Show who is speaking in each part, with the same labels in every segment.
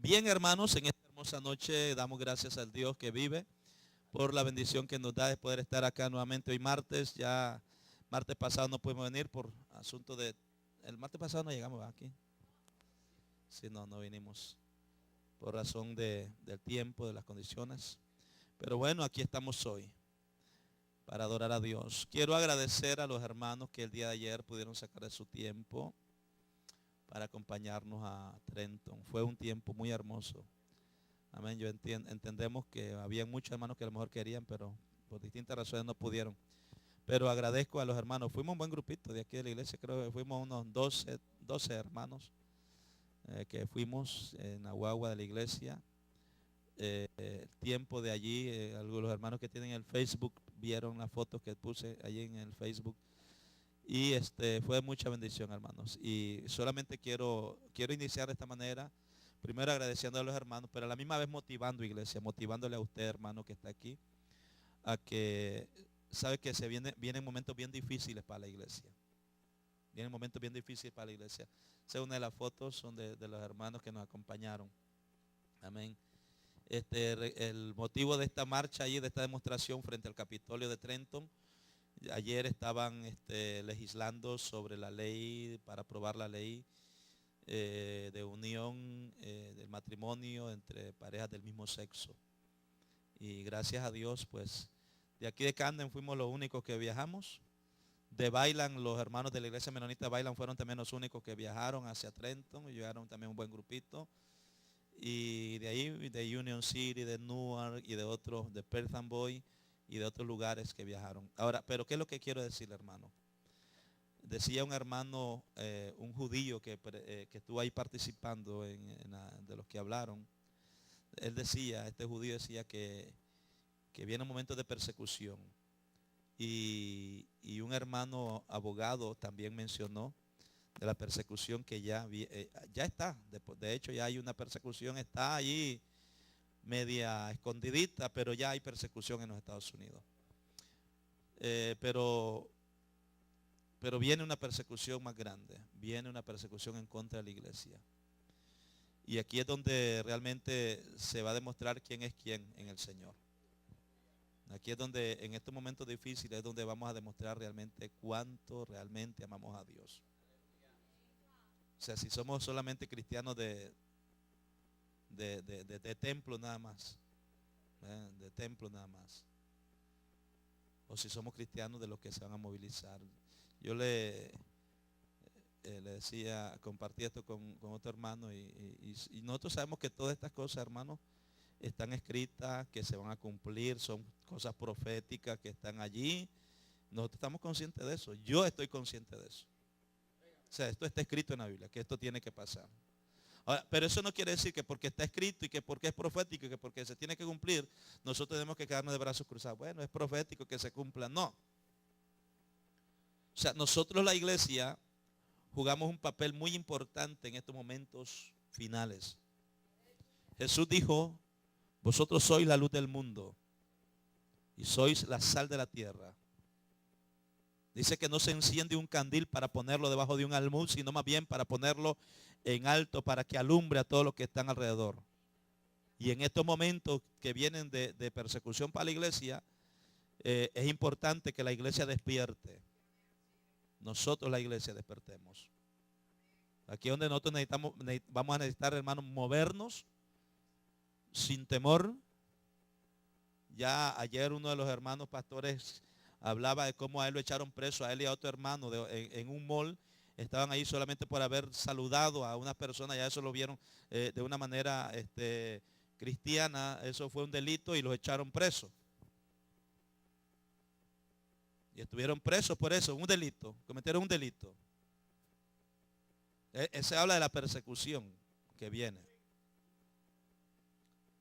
Speaker 1: Bien, hermanos, en esta hermosa noche damos gracias al Dios que vive por la bendición que nos da de poder estar acá nuevamente hoy martes. Ya martes pasado no pudimos venir por asunto de... El martes pasado no llegamos aquí. Sí, no vinimos por razón del tiempo, de las condiciones. Pero bueno, aquí estamos hoy para adorar a Dios. Quiero agradecer a los hermanos que el día de ayer pudieron sacar de su tiempo para acompañarnos a Trenton. Fue un tiempo muy hermoso. Amén. Entendemos que había muchos hermanos que a lo mejor querían, pero por distintas razones no pudieron. Pero agradezco a los hermanos. Fuimos un buen grupito de aquí de la iglesia. Creo que fuimos unos 12 hermanos que fuimos en la guagua de la iglesia. El tiempo de allí, algunos hermanos que tienen el Facebook vieron las fotos que puse allí en el Facebook. Y fue mucha bendición, hermanos. Y solamente quiero iniciar de esta manera. Primero agradeciendo a los hermanos, pero a la misma vez motivando, iglesia, motivándole a usted, hermano, que está aquí, a que sabe que vienen momentos bien difíciles para la iglesia. Vienen momentos bien difíciles para la iglesia. Una de las fotos son de los hermanos que nos acompañaron. Amén. El motivo de esta marcha allí, de esta demostración frente al Capitolio de Trenton, ayer estaban legislando sobre la ley, para aprobar la ley de unión del matrimonio entre parejas del mismo sexo. Y gracias a Dios, pues, de aquí de Camden fuimos los únicos que viajamos. De Bailan, los hermanos de la iglesia menonita Bailan fueron también los únicos que viajaron hacia Trenton, y llegaron también un buen grupito. Y de ahí, de Union City, de Newark y de otros, de Perth Amboy y de otros lugares que viajaron. Ahora, pero ¿qué es lo que quiero decir, hermano? Decía un hermano, un judío que estuvo ahí participando de los que hablaron. Él decía, este judío decía que vienen momentos de persecución. Y un hermano abogado también mencionó de la persecución que ya está. De hecho, ya hay una persecución, está allí media escondidita, pero ya hay persecución en los Estados Unidos. Pero viene una persecución más grande, viene una persecución en contra de la iglesia. Y aquí es donde realmente se va a demostrar quién es quién en el Señor. Aquí es donde, en estos momentos difíciles, es donde vamos a demostrar realmente cuánto realmente amamos a Dios. O sea, si somos solamente cristianos de templo nada más, de templo nada más, o si somos cristianos de los que se van a movilizar. Yo le decía, compartí esto con otro hermano y nosotros sabemos que todas estas cosas, hermanos, están escritas, que se van a cumplir, son cosas proféticas que están allí. Nosotros estamos conscientes de eso, yo estoy consciente de eso. O sea, esto está escrito en la Biblia, que esto tiene que pasar. Ahora, pero eso no quiere decir que porque está escrito y que porque es profético y que porque se tiene que cumplir, nosotros tenemos que quedarnos de brazos cruzados. Bueno, es profético que se cumpla. No. O sea, nosotros la iglesia jugamos un papel muy importante en estos momentos finales. Jesús dijo, vosotros sois la luz del mundo y sois la sal de la tierra. Dice que no se enciende un candil para ponerlo debajo de un almud, sino más bien para ponerlo en alto, para que alumbre a todos los que están alrededor. Y en estos momentos que vienen de persecución para la iglesia, es importante que la iglesia despierte. Nosotros la iglesia despertemos. Aquí es donde nosotros vamos a necesitar, hermanos, movernos sin temor. Ya ayer uno de los hermanos pastores hablaba de cómo a él lo echaron preso, a él y a otro hermano en un mall. Estaban ahí solamente por haber saludado a una persona, ya eso lo vieron de una manera cristiana. Eso fue un delito y los echaron presos. Y estuvieron presos por eso, un delito, cometieron un delito. Se habla de la persecución que viene.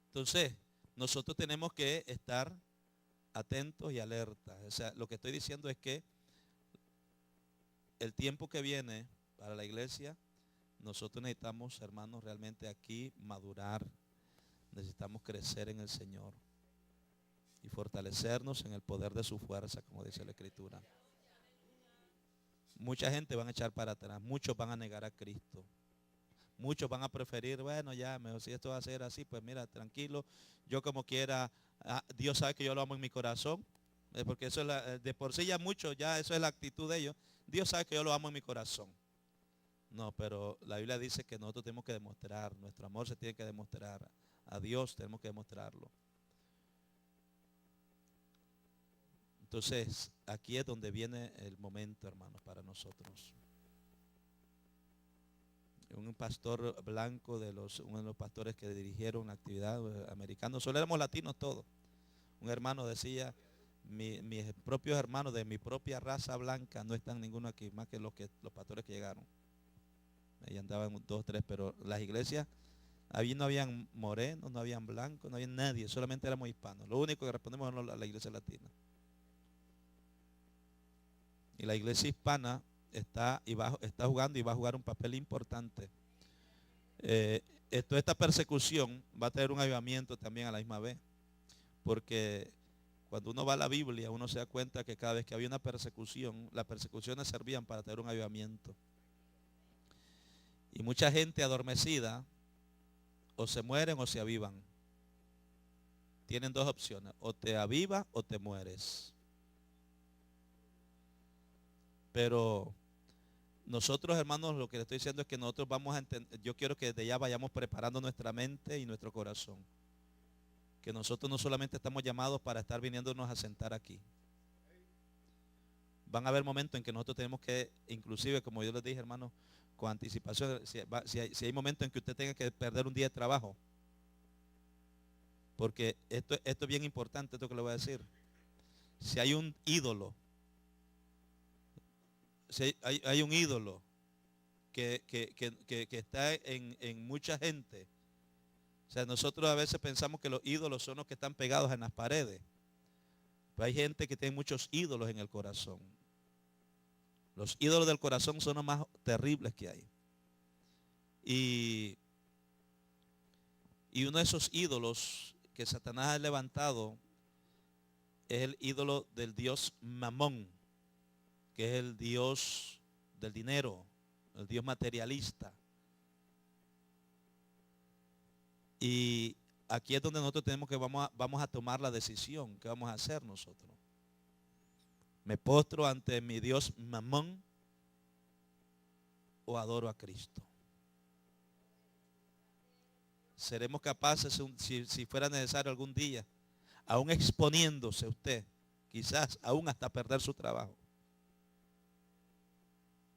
Speaker 1: Entonces, nosotros tenemos que estar atentos y alertas. O sea, lo que estoy diciendo es que el tiempo que viene para la iglesia, nosotros necesitamos, hermanos, realmente aquí madurar. Necesitamos crecer en el Señor y fortalecernos en el poder de su fuerza, como dice la Escritura. Mucha gente van a echar para atrás, muchos van a negar a Cristo. Muchos van a preferir, bueno, ya, mejor si esto va a ser así, pues mira, tranquilo, yo como quiera, Dios sabe que yo lo amo en mi corazón, porque eso es de por sí ya mucho, ya eso es la actitud de ellos. Dios sabe que yo lo amo en mi corazón. No, pero la Biblia dice que nosotros tenemos que demostrar, nuestro amor se tiene que demostrar, a Dios tenemos que demostrarlo. Entonces, aquí es donde viene el momento, hermanos, para nosotros. Un pastor blanco, uno de los pastores que dirigieron la actividad americana, solo éramos latinos todos. Un hermano decía, mis propios hermanos de mi propia raza blanca no están ninguno aquí, más que los pastores que llegaron. Ahí andaban 2, 3, pero las iglesias, ahí no habían morenos, no habían blancos, no había nadie, solamente éramos hispanos. Lo único que respondemos a la iglesia latina. Y la iglesia hispana está jugando y va a jugar un papel importante. Esta persecución va a tener un avivamiento también a la misma vez. Porque cuando uno va a la Biblia, uno se da cuenta que cada vez que había una persecución, las persecuciones servían para tener un avivamiento. Y mucha gente adormecida, o se mueren o se avivan. Tienen dos opciones, o te avivas o te mueres. Pero nosotros, hermanos, lo que le estoy diciendo es que nosotros vamos a entender, yo quiero que desde ya vayamos preparando nuestra mente y nuestro corazón. Que nosotros no solamente estamos llamados para estar viniéndonos a sentar aquí. Van a haber momentos en que nosotros tenemos que, inclusive, como yo les dije, hermanos, con anticipación, si hay momentos en que usted tenga que perder un día de trabajo, porque esto es bien importante, esto que le voy a decir. Si hay un ídolo, si hay un ídolo que está en mucha gente. O sea, nosotros a veces pensamos que los ídolos son los que están pegados en las paredes. Pero hay gente que tiene muchos ídolos en el corazón. Los ídolos del corazón son los más terribles que hay. Y uno de esos ídolos que Satanás ha levantado es el ídolo del dios Mamón, que es el dios del dinero, el dios materialista. Y aquí es donde nosotros tenemos que vamos a tomar la decisión. ¿Qué vamos a hacer nosotros? ¿Me postro ante mi Dios Mamón o adoro a Cristo? ¿Seremos capaces, si fuera necesario algún día, aún exponiéndose usted, quizás aún hasta perder su trabajo?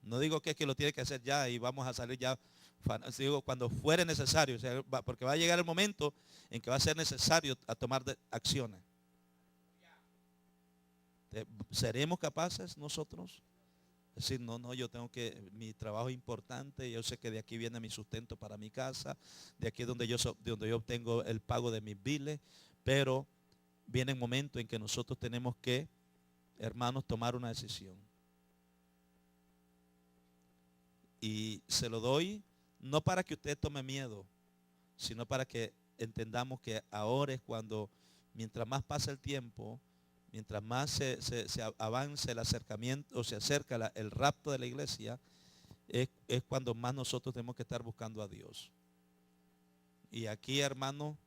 Speaker 1: No digo que es que lo tiene que hacer ya y vamos a salir ya. Digo, cuando fuere necesario, o sea, porque va a llegar el momento en que va a ser necesario a tomar acciones. ¿Seremos capaces nosotros? Decir, no, yo tengo mi trabajo es importante, yo sé que de aquí viene mi sustento para mi casa, de aquí es donde yo obtengo el pago de mis biles, pero viene el momento en que nosotros tenemos que, hermanos, tomar una decisión. Y se lo doy no para que usted tome miedo, sino para que entendamos que ahora es cuando, mientras más pasa el tiempo, mientras más se avance el acercamiento o se acerca el rapto de la iglesia, es cuando más nosotros tenemos que estar buscando a Dios. Y aquí, hermano,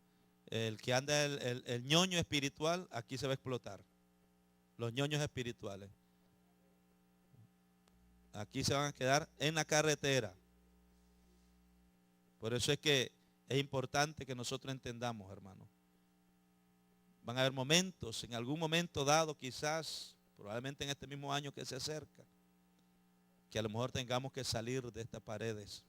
Speaker 1: el que anda el ñoño espiritual, aquí se va a explotar. Los ñoños espirituales. Aquí se van a quedar en la carretera. Por eso es que es importante que nosotros entendamos, hermano. Van a haber momentos, en algún momento dado, quizás, probablemente en este mismo año que se acerca, que a lo mejor tengamos que salir de estas paredes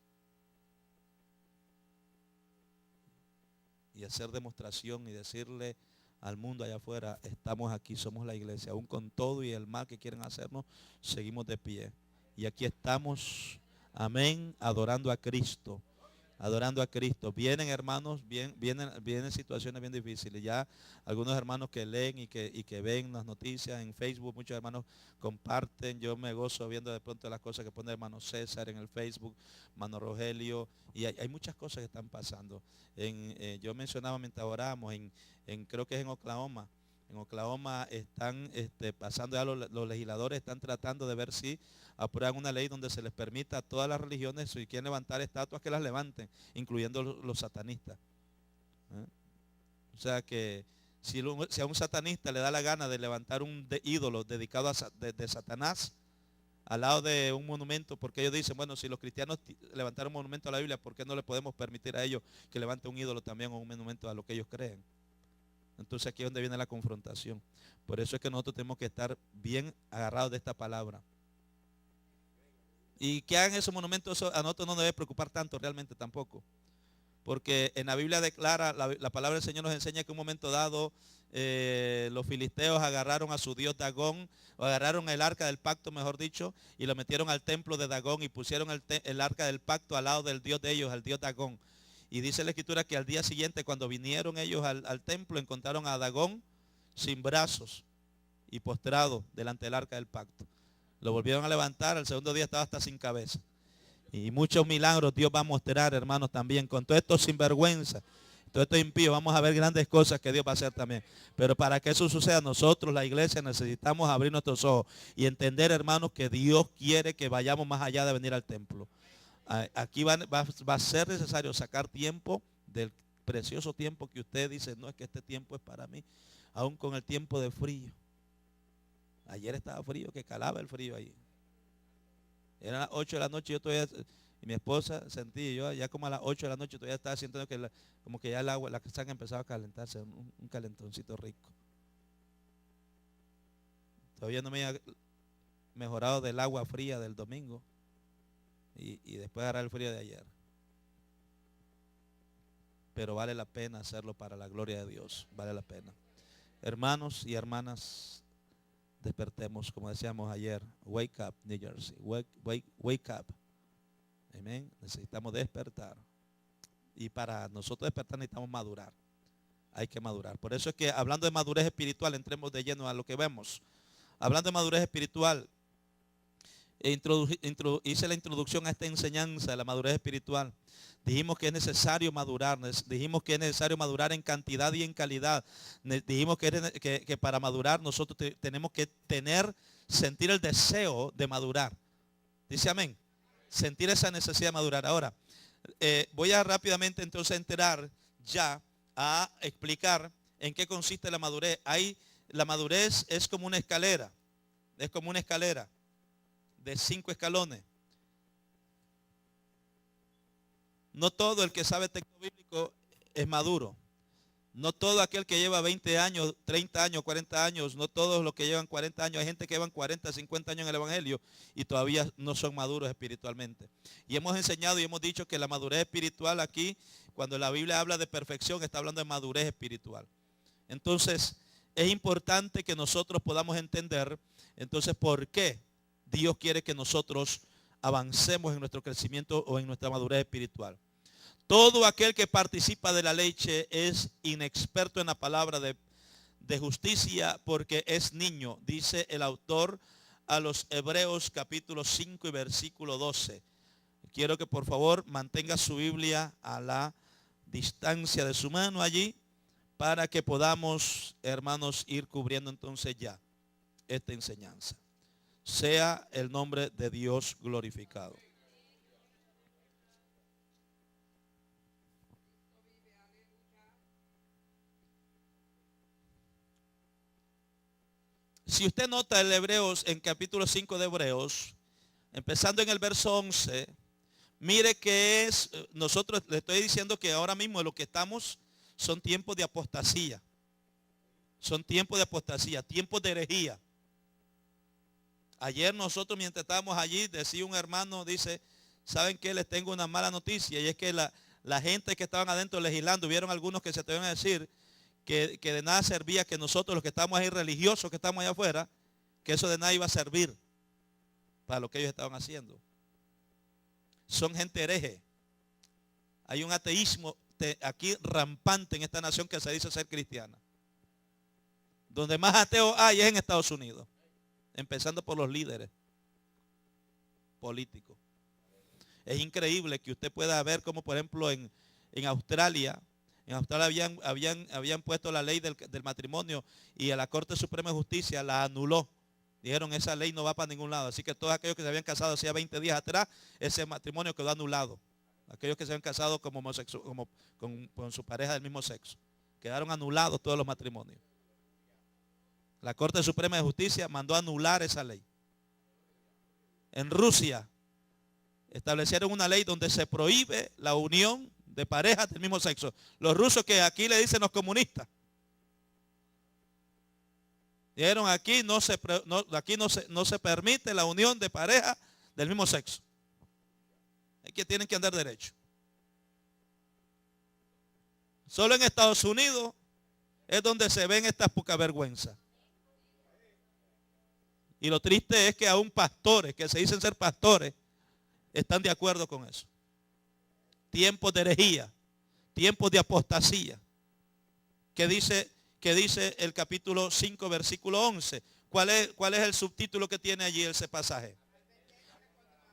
Speaker 1: y hacer demostración y decirle al mundo allá afuera, estamos aquí, somos la iglesia, aún con todo y el mal que quieren hacernos, seguimos de pie. Y aquí estamos, amén, adorando a Cristo. Adorando a Cristo. Vienen hermanos, vienen situaciones bien difíciles. Ya algunos hermanos que leen y que ven las noticias en Facebook, muchos hermanos comparten. Yo me gozo viendo de pronto las cosas que pone el hermano César en el Facebook, hermano Rogelio, y hay muchas cosas que están pasando. Yo mencionaba mientras oramos, creo que es en Oklahoma, En Oklahoma están pasando ya los legisladores están tratando de ver si aprueban una ley donde se les permita a todas las religiones, si quieren levantar estatuas, que las levanten, incluyendo los satanistas. ¿Eh? O sea que si a un satanista le da la gana de levantar un ídolo dedicado de Satanás al lado de un monumento, porque ellos dicen, bueno, si los cristianos levantaron un monumento a la Biblia, ¿por qué no le podemos permitir a ellos que levanten un ídolo también o un monumento a lo que ellos creen? Entonces aquí es donde viene la confrontación. Por eso es que nosotros tenemos que estar bien agarrados de esta palabra. Y que hagan esos monumentos, a nosotros no nos debe preocupar tanto realmente tampoco. Porque en la Biblia declara, la palabra del Señor nos enseña que en un momento dado los filisteos agarraron a su dios Dagón, o agarraron el arca del pacto, mejor dicho, y lo metieron al templo de Dagón y pusieron el arca del pacto al lado del dios de ellos, al dios Dagón. Y dice la escritura que al día siguiente, cuando vinieron ellos al templo, encontraron a Dagón sin brazos y postrado delante del arca del pacto. Lo volvieron a levantar, al segundo día estaba hasta sin cabeza. Y muchos milagros Dios va a mostrar, hermanos, también. Con todo esto sinvergüenza, todo esto impío, vamos a ver grandes cosas que Dios va a hacer también. Pero para que eso suceda, nosotros, la iglesia, necesitamos abrir nuestros ojos y entender, hermanos, que Dios quiere que vayamos más allá de venir al templo. Aquí va a ser necesario sacar tiempo, del precioso tiempo que usted dice, no, es que este tiempo es para mí, aún con el tiempo de frío. Ayer estaba frío, que calaba el frío ahí. Eran las 8 de la noche, yo todavía, y mi esposa sentí, yo ya como a las 8 de la noche todavía estaba sintiendo que como que ya el agua, la sangre empezaba a calentarse, un calentoncito rico. Todavía no me había mejorado del agua fría del domingo y después agarrar el frío de ayer. Pero vale la pena hacerlo para la gloria de Dios, vale la pena. Hermanos y hermanas, despertemos, como decíamos ayer. Wake up, New Jersey. Wake up. Amén. Necesitamos despertar. Y para nosotros despertar necesitamos madurar. Hay que madurar. Por eso es que hablando de madurez espiritual, entremos de lleno a lo que vemos. Hablando de madurez espiritual, hice la introducción a esta enseñanza de la madurez espiritual. Dijimos que es necesario madurar, dijimos que es necesario madurar en cantidad y en calidad. Dijimos que para madurar nosotros tenemos que sentir el deseo de madurar. Dice amén. Sentir esa necesidad de madurar. Ahora, voy a rápidamente entonces entrar ya a explicar en qué consiste la madurez. La madurez es como una escalera. Es como una escalera de 5 escalones. No todo el que sabe texto bíblico es maduro. No todo aquel que lleva 20 años, 30 años, 40 años, no todos los que llevan 40 años. Hay gente que llevan 40, 50 años en el evangelio y todavía no son maduros espiritualmente. Y hemos enseñado y hemos dicho que la madurez espiritual aquí, cuando la Biblia habla de perfección, está hablando de madurez espiritual. Entonces, es importante que nosotros podamos entender, entonces, por qué Dios quiere que nosotros avancemos en nuestro crecimiento o en nuestra madurez espiritual. Todo aquel que participa de la leche es inexperto en la palabra de justicia porque es niño, dice el autor a los Hebreos capítulo 5 y versículo 12. Quiero que por favor mantenga su Biblia a la distancia de su mano allí para que podamos, hermanos, ir cubriendo entonces ya esta enseñanza. Sea el nombre de Dios glorificado. Si usted nota el Hebreos, en capítulo 5 de Hebreos, empezando en el verso 11, mire que nosotros le estoy diciendo que ahora mismo en lo que estamos son tiempos de apostasía. Son tiempos de apostasía, tiempos de herejía. Ayer nosotros mientras estábamos allí, decía un hermano, dice, ¿saben qué? Les tengo una mala noticia y es que la gente que estaban adentro legislando, vieron algunos que se atreven a decir que de nada servía que nosotros los que estamos ahí religiosos, que estamos allá afuera, que eso de nada iba a servir para lo que ellos estaban haciendo. Son gente hereje. Hay un ateísmo aquí rampante en esta nación que se dice ser cristiana. Donde más ateos hay es en Estados Unidos, empezando por los líderes políticos. Es increíble que usted pueda ver como por ejemplo en Australia En Australia habían puesto la ley del matrimonio y a la Corte Suprema de Justicia la anuló. Dijeron, esa ley no va para ningún lado. Así que todos aquellos que se habían casado hacía 20 días atrás, ese matrimonio quedó anulado. Aquellos que se habían casado como con su pareja del mismo sexo. Quedaron anulados todos los matrimonios. La Corte Suprema de Justicia mandó a anular esa ley. En Rusia establecieron una ley donde se prohíbe la unión de parejas del mismo sexo. Los rusos, que aquí le dicen los comunistas, dijeron, aquí no se permite la unión de parejas del mismo sexo. Es que tienen que andar derecho. Solo en Estados Unidos es donde se ven estas poca vergüenza. Y lo triste es que aún pastores, que se dicen ser pastores, están de acuerdo con eso. Tiempos de herejía, tiempos de apostasía. ¿Qué dice el capítulo 5, versículo 11? ¿Cuál es el subtítulo que tiene allí ese pasaje?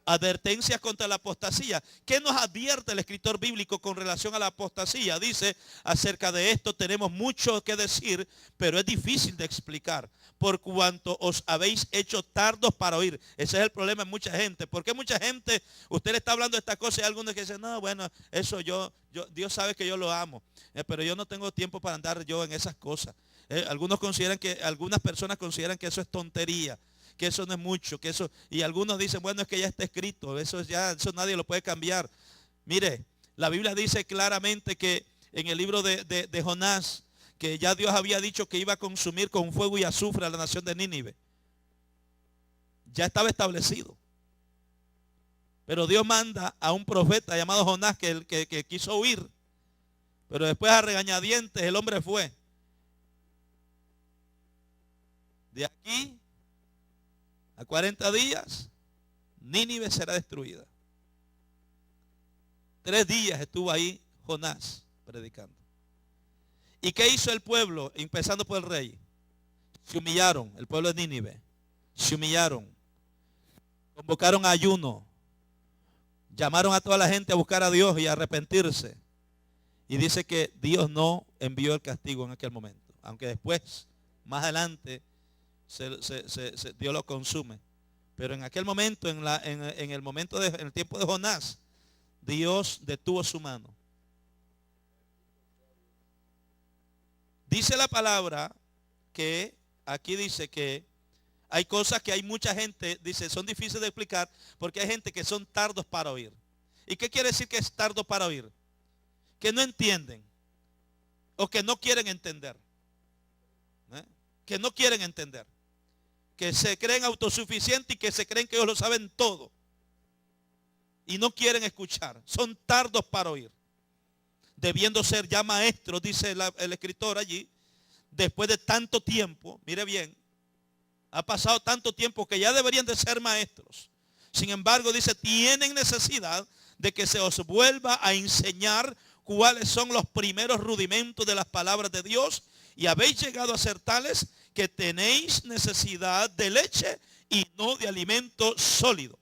Speaker 1: Advertencias contra la apostasía. ¿Qué nos advierte el escritor bíblico con relación a la apostasía? Dice, acerca de esto tenemos mucho que decir, pero es difícil de explicar, por cuanto os habéis hecho tardos para oír. Ese es el problema de mucha gente. Porque mucha gente, usted le está hablando de esta cosa y hay algunos que dicen, no, bueno, eso Dios sabe que yo lo amo, pero yo no tengo tiempo para andar yo en esas cosas. Algunas personas consideran que eso es tontería, que eso no es mucho, y algunos dicen, bueno, es que ya está escrito, eso nadie lo puede cambiar. Mire, la Biblia dice claramente que en el libro de Jonás, que ya Dios había dicho que iba a consumir con fuego y azufre a la nación de Nínive. Ya estaba establecido. Pero Dios manda a un profeta llamado Jonás que quiso huir. Pero después, a regañadientes, el hombre fue. De aquí a 40 días, Nínive será destruida. 3 días estuvo ahí Jonás predicando. ¿Y qué hizo el pueblo? Empezando por el rey. Se humillaron, el pueblo de Nínive. Se humillaron. Convocaron a ayuno. Llamaron a toda la gente a buscar a Dios y a arrepentirse. Y dice que Dios no envió el castigo en aquel momento. Aunque después, más adelante, Dios lo consume. Pero en aquel momento, en el tiempo de Jonás, Dios detuvo su mano. Dice la palabra que, aquí dice que hay cosas que hay mucha gente, dice, son difíciles de explicar porque hay gente que son tardos para oír. ¿Y qué quiere decir que es tardo para oír? Que no entienden o que no quieren entender. Que no quieren entender. Que se creen autosuficientes y que se creen que ellos lo saben todo. Y no quieren escuchar. Son tardos para oír. Debiendo ser ya maestros, dice el escritor allí, después de tanto tiempo, mire bien, ha pasado tanto tiempo que ya deberían de ser maestros. Sin embargo, dice, tienen necesidad de que se os vuelva a enseñar cuáles son los primeros rudimentos de las palabras de Dios, y habéis llegado a ser tales que tenéis necesidad de leche y no de alimento sólido.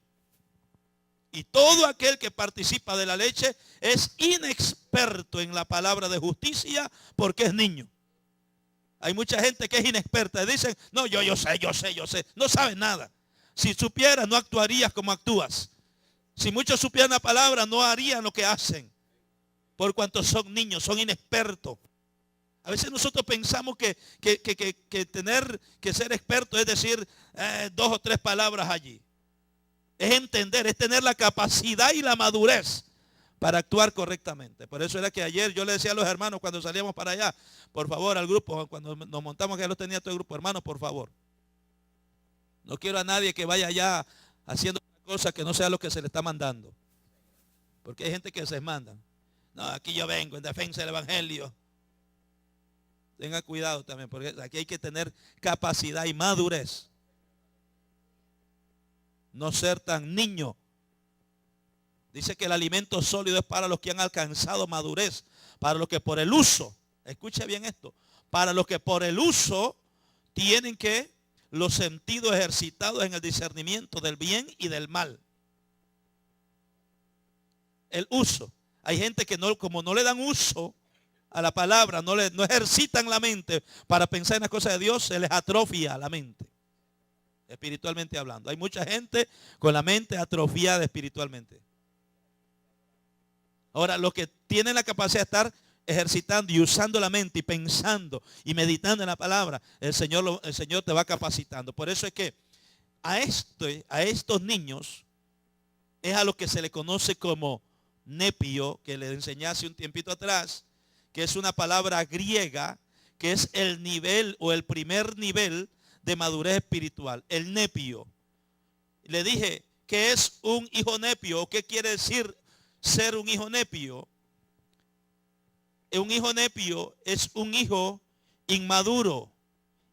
Speaker 1: Y todo aquel que participa de la leche es inexperto en la palabra de justicia porque es niño. Hay mucha gente que es inexperta. Dicen, no, yo sé. No sabes nada. Si supieras, no actuarías como actúas. Si muchos supieran la palabra, no harían lo que hacen. Por cuanto son niños, son inexpertos. A veces nosotros pensamos que tener que ser experto es decir 2 o 3 palabras allí. Es entender, es tener la capacidad y la madurez para actuar correctamente. Por eso era que ayer yo le decía a los hermanos cuando salíamos para allá, por favor, al grupo, cuando nos montamos, que ya lo tenía todo el grupo, hermanos, por favor. No quiero a nadie que vaya allá haciendo cosas que no sea lo que se le está mandando. Porque hay gente que se manda. No, aquí yo vengo en defensa del evangelio. Tenga cuidado también, porque aquí hay que tener capacidad y madurez. No ser tan niño. Dice que el alimento sólido es para los que han alcanzado madurez, para los que por el uso, escuche bien esto, para los que por el uso tienen que los sentidos ejercitados en el discernimiento del bien y del mal. El uso. Hay gente que no, como no le dan uso a la palabra, no ejercitan la mente para pensar en las cosas de Dios, se les atrofia la mente, espiritualmente hablando. Hay mucha gente con la mente atrofiada espiritualmente. Ahora, los que tienen la capacidad de estar ejercitando y usando la mente y pensando y meditando en la palabra, el Señor te va capacitando. Por eso es que a estos niños es a lo que se le conoce como nepio, que le enseñé hace un tiempito atrás, que es una palabra griega, que es el nivel o el primer nivel de madurez espiritual, el nepio. Le dije que es un hijo nepio, o qué quiere decir ser un hijo nepio. Un hijo nepio es un hijo inmaduro,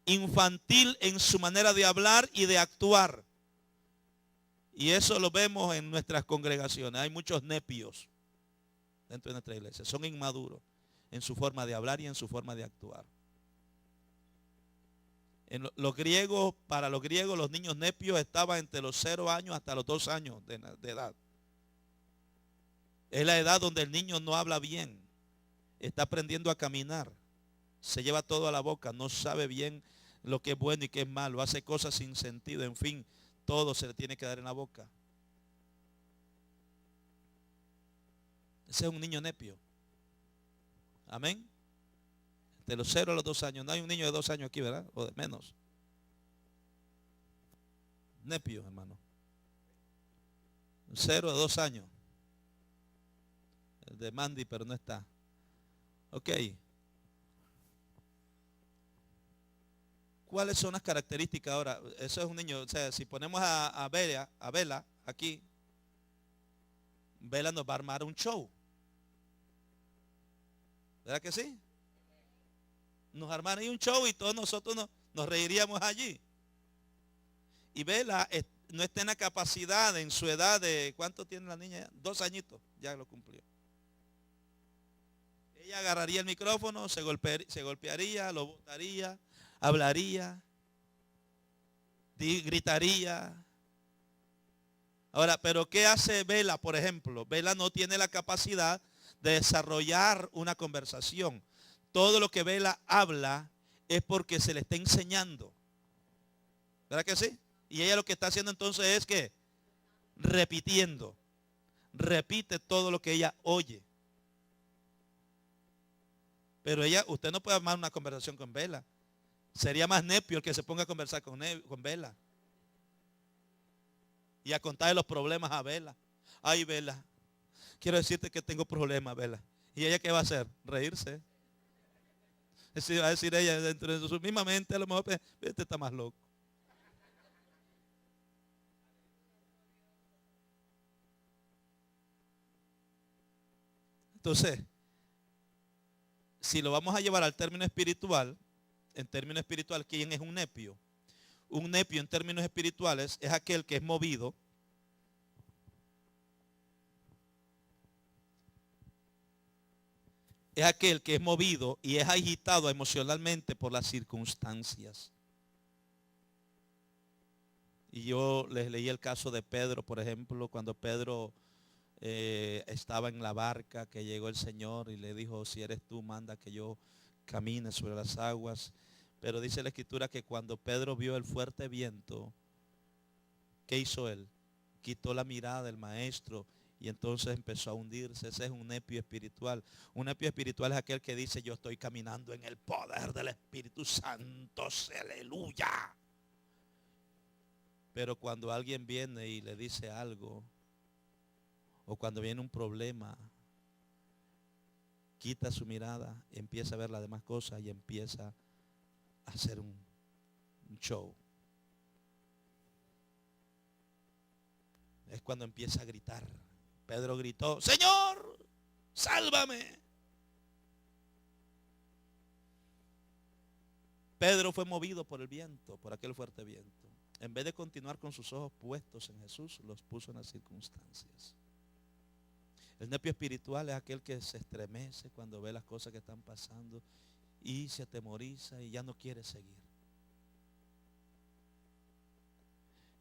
Speaker 1: infantil en su manera de hablar y de actuar. Y eso lo vemos en nuestras congregaciones. Hay muchos nepios dentro de nuestra iglesia. Son inmaduros en su forma de hablar y en su forma de actuar. Para los griegos, los niños nepios estaban entre los 0 años hasta los 2 años de edad. Es la edad donde el niño no habla bien. Está aprendiendo a caminar. Se lleva todo a la boca. No sabe bien lo que es bueno y qué es malo. Hace cosas sin sentido. En fin, todo se le tiene que dar en la boca. Ese es un niño nepio. Amén. De los 0 a los 2 años. No hay un niño de 2 años aquí, ¿verdad? O de menos. Nepio, hermano. 0 a 2 años. El de Mandy, pero no está. Ok. ¿Cuáles son las características ahora? Eso es un niño. O sea, si ponemos a Bella aquí, Bella nos va a armar un show. ¿Verdad que sí? Nos armaron ahí un show y todos nosotros nos reiríamos allí. Y Bella no está en la capacidad en su edad de, ¿cuánto tiene la niña? 2 añitos, ya lo cumplió. Ella agarraría el micrófono, se golpearía, lo botaría, hablaría, gritaría. Ahora, pero ¿qué hace Bella, por ejemplo? Bella no tiene la capacidad de desarrollar una conversación. Todo lo que Bella habla es porque se le está enseñando. ¿Verdad que sí? Y ella lo que está haciendo entonces es que repitiendo. Repite todo lo que ella oye. Pero usted no puede armar una conversación con Bella. Sería más nepio el que se ponga a conversar con Bella. Y a contarle los problemas a Bella. Ay, Bella, quiero decirte que tengo problemas, Bella. ¿Y ella qué va a hacer? Reírse. Va a decir ella dentro de su misma mente, a lo mejor, este está más loco. Entonces, si lo vamos a llevar al término espiritual, en términos espirituales, ¿quién es un nepio? Un nepio en términos espirituales es aquel que es movido y es agitado emocionalmente por las circunstancias. Y yo les leí el caso de Pedro, por ejemplo, cuando Pedro estaba en la barca, que llegó el Señor y le dijo, si eres tú, manda que yo camine sobre las aguas. Pero dice la Escritura que cuando Pedro vio el fuerte viento, ¿qué hizo él? Quitó la mirada del maestro y entonces empezó a hundirse. Ese es un nepio espiritual. Un nepio espiritual es aquel que dice, yo estoy caminando en el poder del Espíritu Santo, aleluya. Pero cuando alguien viene y le dice algo, o cuando viene un problema, quita su mirada, empieza a ver las demás cosas y empieza a hacer un show. Es cuando empieza a gritar. Pedro gritó, Señor, sálvame. Pedro fue movido por el viento, por aquel fuerte viento. En vez de continuar con sus ojos puestos en Jesús, los puso en las circunstancias. El nepio espiritual es aquel que se estremece cuando ve las cosas que están pasando y se atemoriza y ya no quiere seguir.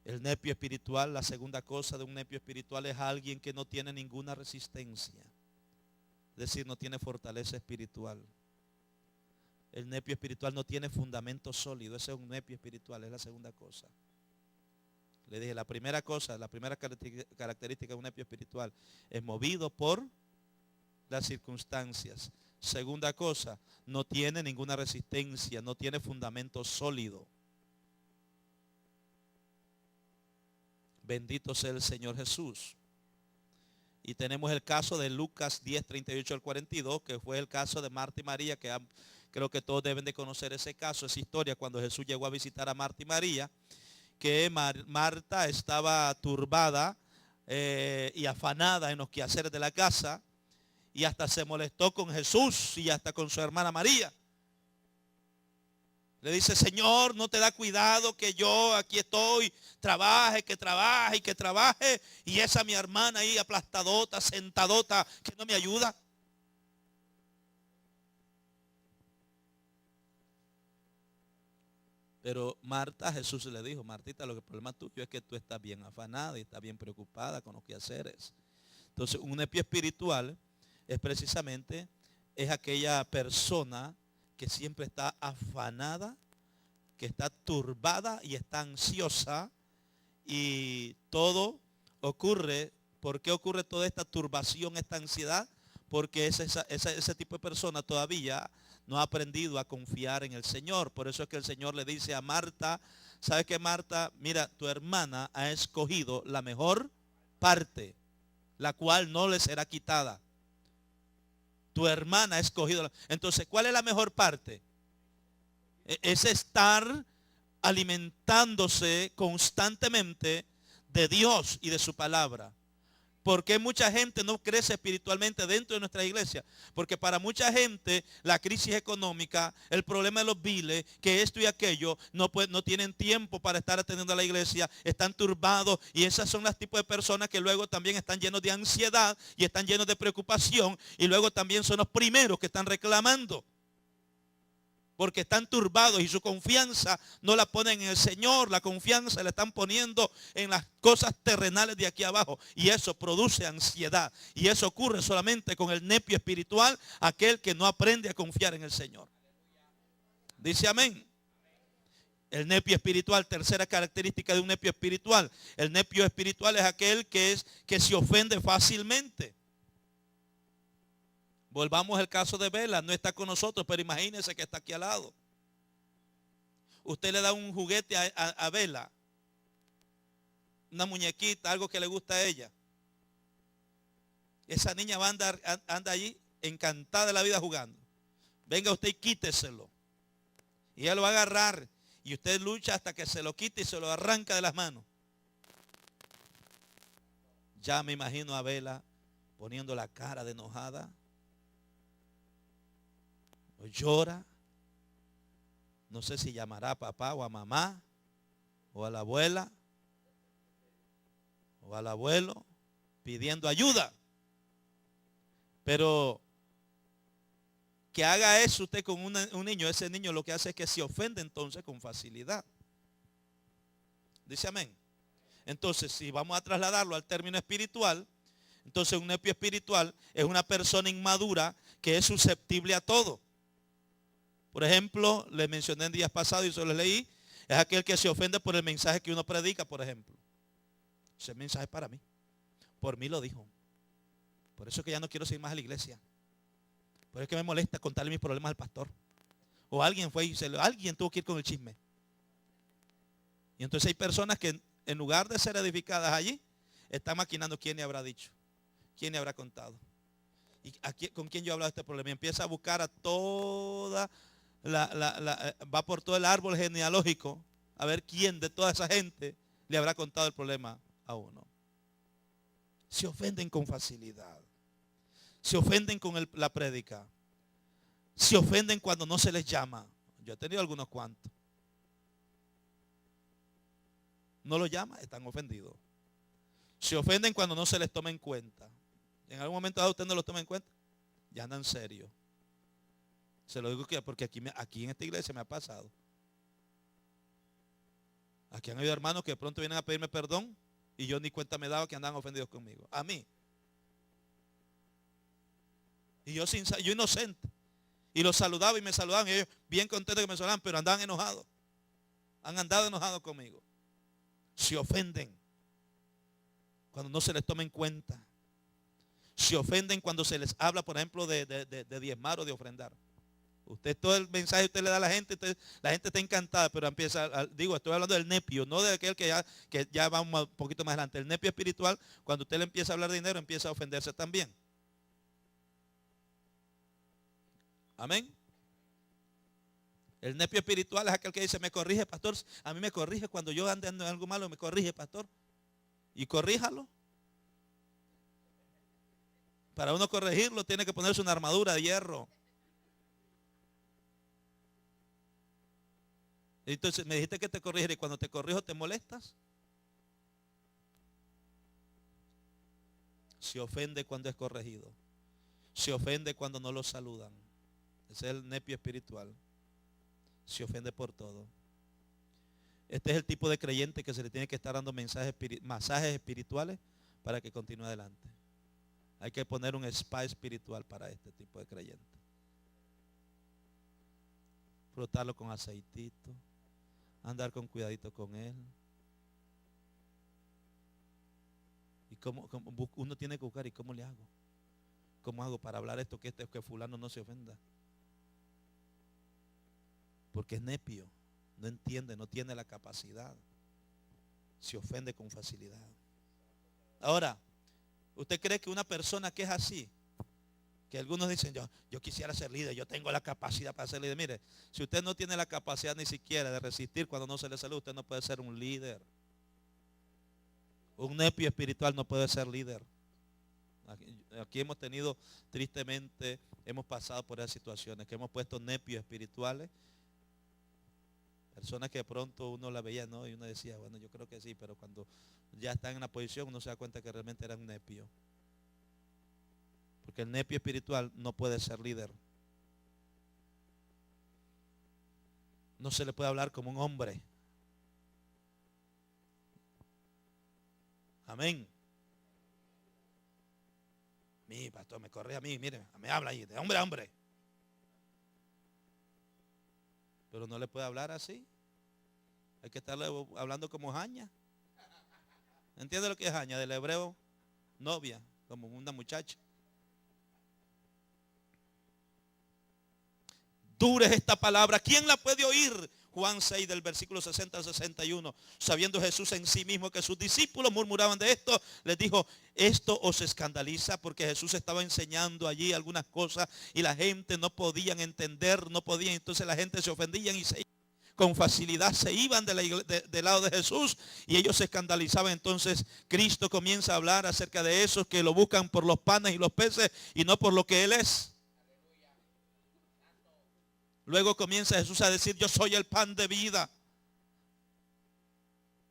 Speaker 1: El nepio espiritual, la segunda cosa de un nepio espiritual es alguien que no tiene ninguna resistencia. Es decir, no tiene fortaleza espiritual. El nepio espiritual no tiene fundamento sólido. Ese es un nepio espiritual, es la segunda cosa. Le dije, la primera cosa, la primera característica de un nepio espiritual es movido por las circunstancias. Segunda cosa, no tiene ninguna resistencia, no tiene fundamento sólido. Bendito sea el Señor Jesús. Y tenemos el caso de Lucas 10, 38 al 42, que fue el caso de Marta y María, que creo que todos deben de conocer ese caso, esa historia, cuando Jesús llegó a visitar a Marta y María, que Marta estaba turbada y afanada en los quehaceres de la casa, y hasta se molestó con Jesús y hasta con su hermana María. Le dice, Señor, no te da cuidado que yo aquí estoy, trabaje, que trabaje y que trabaje, y esa mi hermana ahí aplastadota, sentadota, que no me ayuda. Pero Marta, Jesús le dijo, Martita, lo que el problema tuyo es que tú estás bien afanada y estás bien preocupada con los quehaceres. Entonces, un nepio espiritual es precisamente, es aquella persona que siempre está afanada, que está turbada y está ansiosa, y todo ocurre. ¿Por qué ocurre toda esta turbación, esta ansiedad? Porque ese tipo de persona todavía no ha aprendido a confiar en el Señor. Por eso es que el Señor le dice a Marta, ¿sabes qué, Marta? Mira, tu hermana ha escogido la mejor parte, la cual no le será quitada. Tu hermana ha escogido. Entonces, ¿cuál es la mejor parte? Es estar alimentándose constantemente de Dios y de su palabra. ¿Por qué mucha gente no crece espiritualmente dentro de nuestra iglesia? Porque para mucha gente la crisis económica, el problema de los biles, que esto y aquello, no tienen tiempo para estar atendiendo a la iglesia, están turbados, y esas son las tipos de personas que luego también están llenos de ansiedad y están llenos de preocupación, y luego también son los primeros que están reclamando. Porque están turbados y su confianza no la ponen en el Señor, la confianza la están poniendo en las cosas terrenales de aquí abajo, y eso produce ansiedad, y eso ocurre solamente con el nepio espiritual, aquel que no aprende a confiar en el Señor. Dice amén. El nepio espiritual, tercera característica de un nepio espiritual, el nepio espiritual es aquel que se ofende fácilmente. Volvamos al caso de Vela, no está con nosotros, pero imagínense que está aquí al lado. Usted le da un juguete a Vela, una muñequita, algo que le gusta a ella. Esa niña va a anda allí encantada de la vida jugando. Venga usted y quíteselo. Y ella lo va a agarrar, y usted lucha hasta que se lo quite y se lo arranca de las manos. Ya me imagino a Vela poniendo la cara de enojada. O llora, no sé si llamará a papá o a mamá, o a la abuela, o al abuelo, pidiendo ayuda. Pero que haga eso usted con un niño, ese niño lo que hace es que se ofende entonces con facilidad. Dice amén. Entonces, si vamos a trasladarlo al término espiritual, entonces un nepio espiritual es una persona inmadura que es susceptible a todo. Por ejemplo, le mencioné en días pasados y se lo leí, es aquel que se ofende por el mensaje que uno predica, por ejemplo. Ese mensaje es para mí. Por mí lo dijo. Por eso es que ya no quiero seguir más a la iglesia. Por eso es que me molesta contarle mis problemas al pastor. O alguien fue y alguien tuvo que ir con el chisme. Y entonces hay personas que en lugar de ser edificadas allí, están maquinando quién le habrá dicho, quién le habrá contado. Y con quién yo he hablado de este problema. Y empieza a buscar a toda va por todo el árbol genealógico a ver quién de toda esa gente le habrá contado el problema a uno. Se ofenden con facilidad. Se ofenden con la prédica. Se ofenden cuando no se les llama. Yo he tenido algunos cuantos. No lo llama, están ofendidos. Se ofenden cuando no se les toma en cuenta. En algún momento dado usted no lo toma en cuenta, ya andan serios. Se lo digo porque aquí en esta iglesia me ha pasado. Aquí han habido hermanos que de pronto vienen a pedirme perdón y yo ni cuenta me daba que andaban ofendidos conmigo. A mí. Y yo inocente. Y los saludaba y me saludaban. Y ellos bien contentos que me saludaban, pero andaban enojados. Han andado enojados conmigo. Se ofenden cuando no se les toma en cuenta. Se ofenden cuando se les habla, por ejemplo, de diezmar o de ofrendar. Usted todo el mensaje usted le da a la gente, la gente está encantada, pero empieza, estoy hablando del nepio, no de aquel que ya va un poquito más adelante. El nepio espiritual, cuando usted le empieza a hablar de dinero, empieza a ofenderse también. Amén. El nepio espiritual es aquel que dice, me corrige, pastor. A mí me corrige cuando yo ando en algo malo, me corrige, pastor. Y corríjalo. Para uno corregirlo tiene que ponerse una armadura de hierro. Entonces me dijiste que te corrigiera y cuando te corrijo te molestas. Se ofende cuando es corregido. Se ofende cuando no lo saludan. Ese es el nepio espiritual. Se ofende por todo. Este es el tipo de creyente que se le tiene que estar dando masajes espirituales para que continúe adelante. Hay que poner un spa espiritual para este tipo de creyente. Frotarlo con aceitito. Andar con cuidadito con él. Y uno tiene que buscar, ¿y cómo le hago? ¿Cómo hago para hablar esto que fulano no se ofenda? Porque es nepio, no entiende, no tiene la capacidad. Se ofende con facilidad. Ahora, ¿usted cree que una persona que es así, que algunos dicen, yo quisiera ser líder, yo tengo la capacidad para ser líder? Mire, si usted no tiene la capacidad ni siquiera de resistir cuando no se le saluda, usted no puede ser un líder. Un nepio espiritual no puede ser líder. Aquí hemos tenido, tristemente, hemos pasado por esas situaciones, que hemos puesto nepios espirituales. Personas que de pronto uno la veía, ¿no? Y uno decía, bueno, yo creo que sí, pero cuando ya están en la posición uno se da cuenta que realmente eran nepio. Porque el nepio espiritual no puede ser líder. No se le puede hablar como un hombre. Amén. Mi pastor me corre a mí, mire, me habla ahí, de hombre a hombre. Pero no le puede hablar así. Hay que estarle hablando como jaña. ¿Entiende lo que es jaña? Del hebreo, novia, como una muchacha. Dura es esta palabra. ¿Quién la puede oír? Juan 6 del versículo 60 al 61. Sabiendo Jesús en sí mismo que sus discípulos murmuraban de esto, les dijo, esto os escandaliza, porque Jesús estaba enseñando allí algunas cosas y la gente no podían entender, no podían. Entonces la gente se ofendían y con facilidad se iban del lado de Jesús y ellos se escandalizaban. Entonces Cristo comienza a hablar acerca de esos que lo buscan por los panes y los peces y no por lo que Él es. Luego comienza Jesús a decir, yo soy el pan de vida.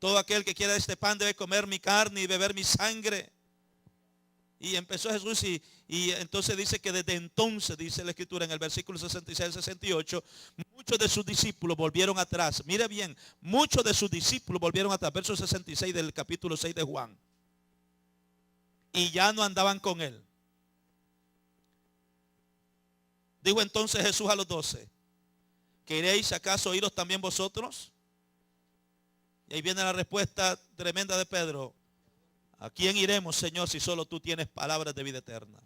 Speaker 1: Todo aquel que quiera este pan debe comer mi carne y beber mi sangre. Y empezó Jesús y entonces dice que desde entonces, dice la Escritura en el versículo 66 al 68, muchos de sus discípulos volvieron atrás. Mire bien, muchos de sus discípulos volvieron atrás. Verso 66 del capítulo 6 de Juan. Y ya no andaban con él. Dijo entonces Jesús a los 12. ¿Queréis acaso iros también vosotros? Y ahí viene la respuesta tremenda de Pedro. ¿A quién iremos, Señor, si solo tú tienes palabras de vida eterna?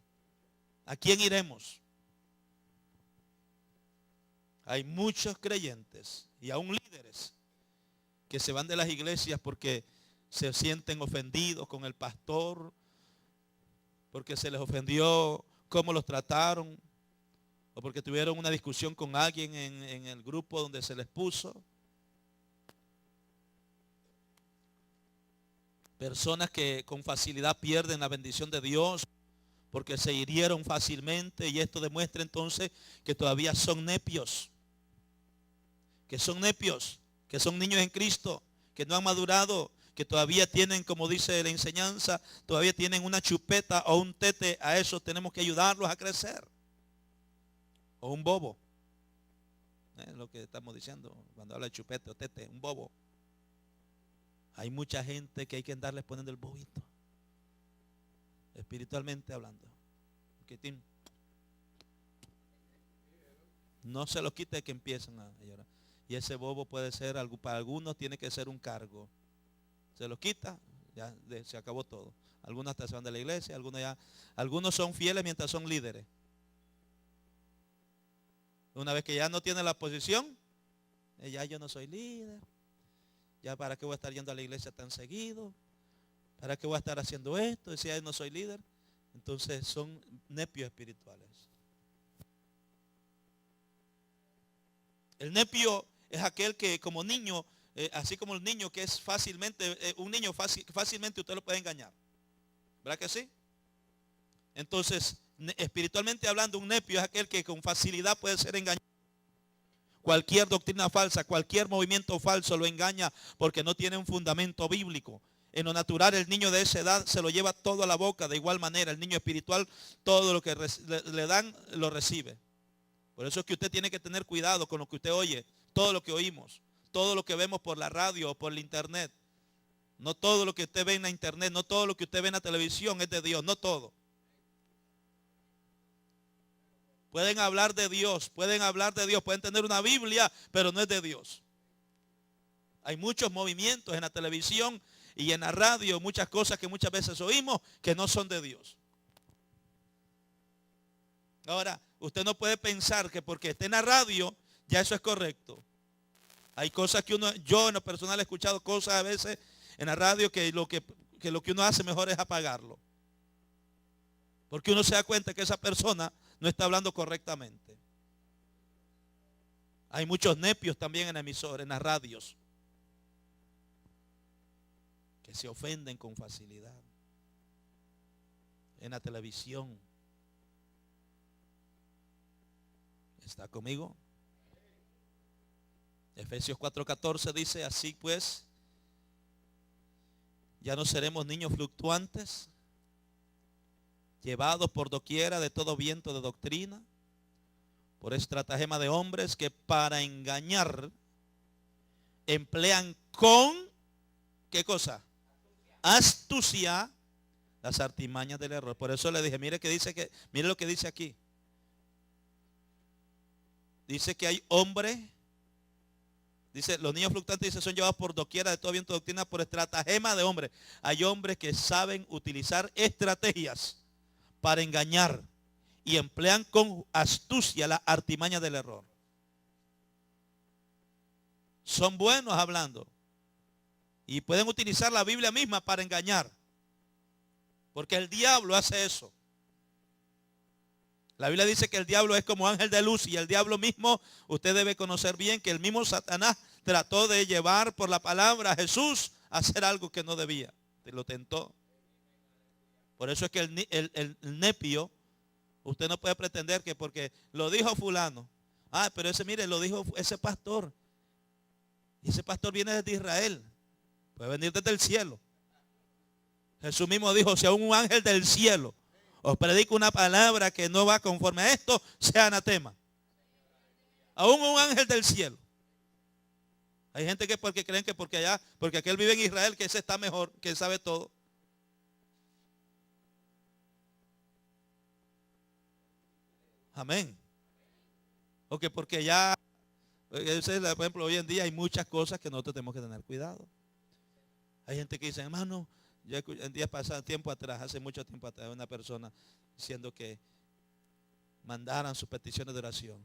Speaker 1: ¿A quién iremos? Hay muchos creyentes y aún líderes que se van de las iglesias porque se sienten ofendidos con el pastor, porque se les ofendió cómo los trataron, o porque tuvieron una discusión con alguien en el grupo donde se les puso. Personas que con facilidad pierden la bendición de Dios porque se hirieron fácilmente, y esto demuestra entonces que todavía son nepios. Que son nepios, que son niños en Cristo, que no han madurado, que todavía tienen, como dice la enseñanza, todavía tienen una chupeta o un tete. A esos tenemos que ayudarlos a crecer. O un bobo. Es lo que estamos diciendo cuando habla de chupete o tete, un bobo. Hay mucha gente que hay que andarles poniendo el bobito, espiritualmente hablando. No se los quite que empiezan a llorar. Y ese bobo puede ser, para algunos tiene que ser un cargo. Se los quita, ya se acabó todo. Algunos hasta se van de la iglesia, algunos son fieles mientras son líderes. Una vez que ya no tiene la posición, ya yo no soy líder. Ya para qué voy a estar yendo a la iglesia tan seguido. ¿Para qué voy a estar haciendo esto? Si ya no soy líder. Entonces son nepios espirituales. El nepio es aquel que como niño, así como el niño que es fácilmente, un niño fácilmente usted lo puede engañar. ¿Verdad que sí? Entonces, espiritualmente hablando, un nepio es aquel que con facilidad puede ser engañado. Cualquier doctrina falsa, cualquier movimiento falso lo engaña porque no tiene un fundamento bíblico. En lo natural, el niño de esa edad se lo lleva todo a la boca. De igual manera, el niño espiritual, todo lo que le dan, lo recibe. Por eso es que usted tiene que tener cuidado con lo que usted oye, todo lo que oímos, todo lo que vemos por la radio o por el internet. No todo lo que usted ve en la internet, no todo lo que usted ve en la televisión es de Dios, no todo. Pueden hablar de Dios, pueden tener una Biblia, pero no es de Dios. Hay muchos movimientos en la televisión y en la radio, muchas cosas que muchas veces oímos que no son de Dios. Ahora, usted no puede pensar que porque esté en la radio, ya eso es correcto. Hay cosas que yo en lo personal he escuchado cosas a veces en la radio que lo que uno hace mejor es apagarlo. Porque uno se da cuenta que esa persona no está hablando correctamente. Hay muchos nepios también en emisores, en las radios, que se ofenden con facilidad. En la televisión. ¿Está conmigo? Efesios 4:14 dice, así pues, ya no seremos niños fluctuantes, llevados por doquiera de todo viento de doctrina, por estratagema de hombres que para engañar emplean con, ¿qué cosa? Astucia las artimañas del error. Por eso le dije, mire lo que dice aquí. Dice que hay hombres, dice, los niños fluctuantes dice, son llevados por doquiera de todo viento de doctrina por estratagema de hombres. Hay hombres que saben utilizar estrategias para engañar y emplean con astucia la artimaña del error. Son buenos hablando y pueden utilizar la Biblia misma para engañar, porque el diablo hace eso. La Biblia dice que el diablo es como ángel de luz y el diablo mismo, usted debe conocer bien que el mismo Satanás trató de llevar por la palabra a Jesús a hacer algo que no debía. Lo tentó. Por eso es que el nepio, usted no puede pretender que porque lo dijo fulano. Pero mire, lo dijo ese pastor. Y ese pastor viene desde Israel. Puede venir desde el cielo. Jesús mismo dijo, si aún un ángel del cielo os predico una palabra que no va conforme a esto, sea anatema. Aún un ángel del cielo. Hay gente que porque creen que porque aquel vive en Israel, que ese está mejor, que sabe todo. Amén. O que porque ya, por ejemplo, hoy en día hay muchas cosas que nosotros tenemos que tener cuidado. Hay gente que dice, hermano, yo en días pasados, hace mucho tiempo atrás, una persona diciendo que mandaran sus peticiones de oración.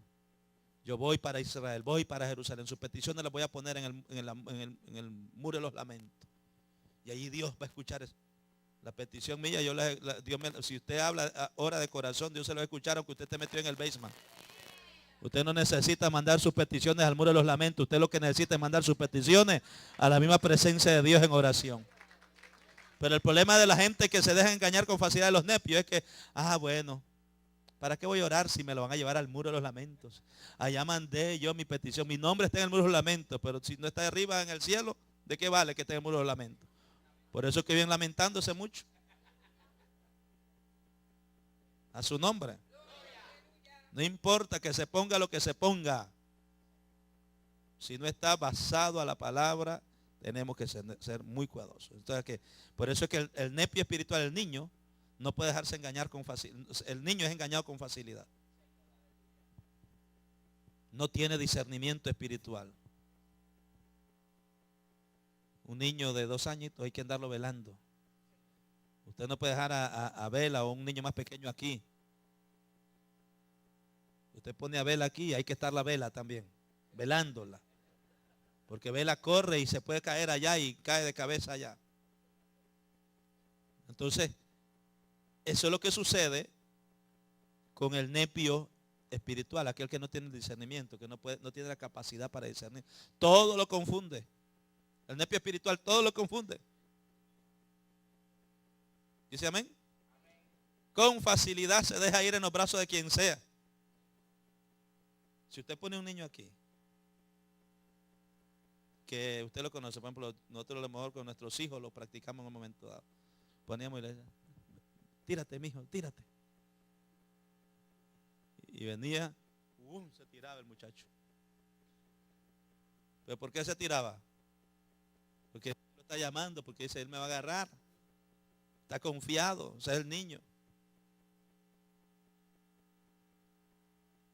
Speaker 1: Yo voy para Israel, voy para Jerusalén. Sus peticiones las voy a poner en el muro de los lamentos. Y allí Dios va a escuchar eso. La petición mía, si usted habla ahora de corazón, Dios se lo va a escuchar aunque usted esté metido en el basement. Usted no necesita mandar sus peticiones al muro de los lamentos. Usted lo que necesita es mandar sus peticiones a la misma presencia de Dios en oración. Pero el problema de la gente que se deja engañar con facilidad de los nepios es que, bueno, ¿para qué voy a orar si me lo van a llevar al muro de los lamentos? Allá mandé yo mi petición. Mi nombre está en el muro de los lamentos, pero si no está arriba en el cielo, ¿de qué vale que esté en el muro de los lamentos? Por eso es que vienen lamentándose mucho. A su nombre. No importa que se ponga lo que se ponga. Si no está basado a la palabra, tenemos que ser muy cuidadosos. Entonces, por eso es que el nepio espiritual, el niño, no puede dejarse engañar con facilidad. El niño es engañado con facilidad. no tiene discernimiento espiritual. Un niño de 2 añitos hay que andarlo velando. Usted no puede dejar a Vela o un niño más pequeño aquí. Usted pone a Vela aquí, hay que estar la Vela también, velándola. Porque Vela corre y se puede caer allá y cae de cabeza allá. Entonces, eso es lo que sucede con el nepio espiritual, aquel que no tiene discernimiento, que no tiene la capacidad para discernir. Todo lo confunde. El nepio espiritual todo lo confunde. ¿Dice amén? Con facilidad se deja ir en los brazos de quien sea. Si usted pone un niño aquí, que usted lo conoce, por ejemplo, nosotros a lo mejor con nuestros hijos lo practicamos en un momento dado. Poníamos y le decíamos, tírate, mijo, tírate. Y venía, se tiraba el muchacho. ¿Pero por qué se tiraba? Porque lo está llamando, porque dice, él me va a agarrar. Está confiado, o sea, es el niño.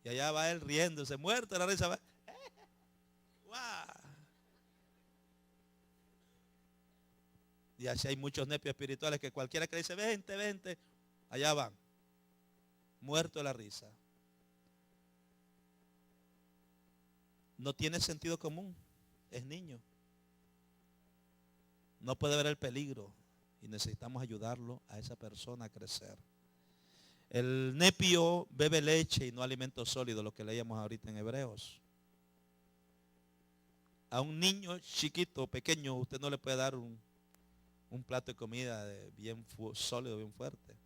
Speaker 1: Y allá va él riéndose, muerto de la risa. Va. Y así hay muchos nepios espirituales que cualquiera que dice, vente, vente, allá van. Muerto de la risa. No tiene sentido común, es niño. No puede ver el peligro y necesitamos ayudarlo a esa persona a crecer. El nepio bebe leche y no alimento sólido, lo que leíamos ahorita en Hebreos. A un niño chiquito, pequeño, usted no le puede dar un plato de comida bien sólido, bien fuerte.